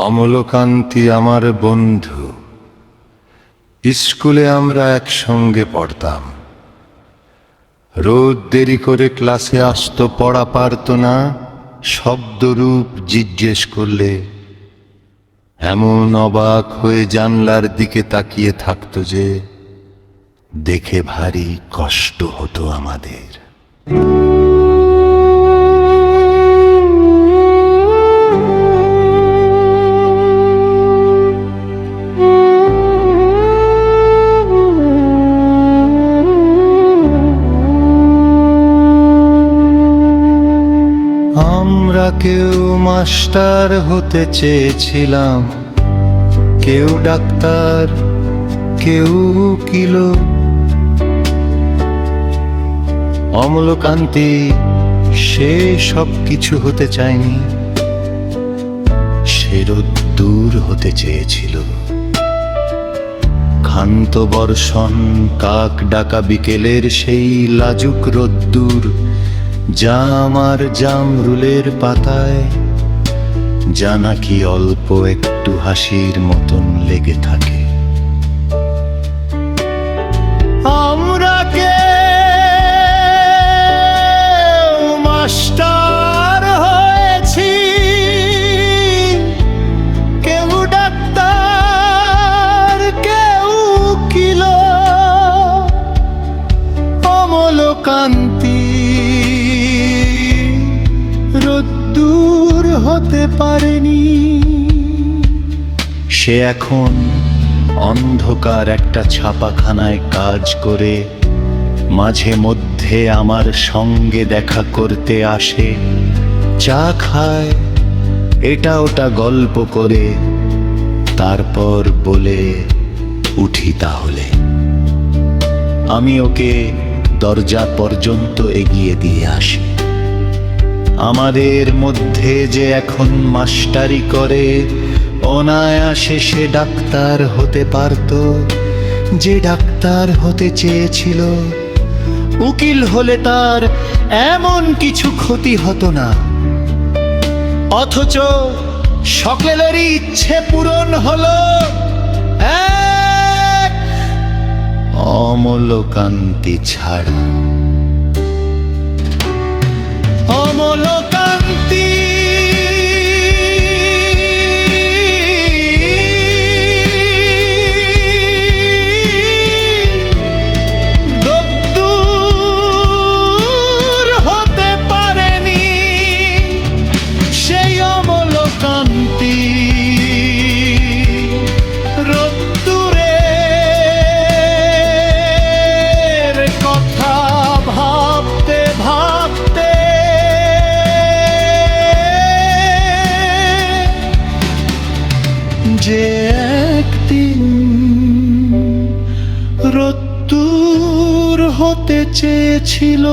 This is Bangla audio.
অমলকান্তি আমার বন্ধু, স্কুলে আমরা একসঙ্গে পড়তাম। রোজ দেরি করে ক্লাসে আসতো, পড়া পারত না। শব্দরূপ জিজ্ঞেস করলে এমন অবাক হয়ে জানলার দিকে তাকিয়ে থাকতো যে দেখে ভারী কষ্ট হতো আমাদের। আমরা কেউ মাস্টার হতে চেয়েছিলাম, কেউ ডাক্তার, কেউ উকিল। অমলকান্তি সে সব কিছু হতে চায়নি, সে রোদ্দুর হতে চেয়েছিল। ক্ষান্ত বর্ষণ, কাক ডাকা বিকেলের সেই লাজুক রোদ্দুর, যা আমার জামরুলের পাতায়, যা নাকি অল্প একটু হাসির মতন লেগে থাকে। আমরা কেউ মাস্টার হয়েছি, কেউ ডাক্তার, কেউ উকিল। অমলকান্তি রোদ্দুর হতে পারেনি। সে এখন অন্ধকার একটা ছাপাখানায় কাজ করে, মাঝে মধ্যে আমার সঙ্গে দেখা করতে আসে, চা খায়, এটা ওটা গল্প করে, তারপর বলে উঠি তাহলে। আমি ওকে দরজা পর্যন্ত এগিয়ে দিয়ে আসি। আমাদের মধ্যে যে এখন মাস্টারি করে, অনায়াসে সে ডাক্তার হতে পারত, যে ডাক্তার হতে চেয়েছিল। উকিল হলে তার এমন কিছু ক্ষতি হতো না, অথচ সকলেরই ইচ্ছে পূরণ হলো, এক অমলকান্তি ছাড়া। অমলকান্তি রোদ্দুর হতে পারেনি, সেই অমলকান্তি রোদ্দুরের কথা ভাবতে ভাবতে যে একদিন রোদ্দুর হতে চেয়েছিল।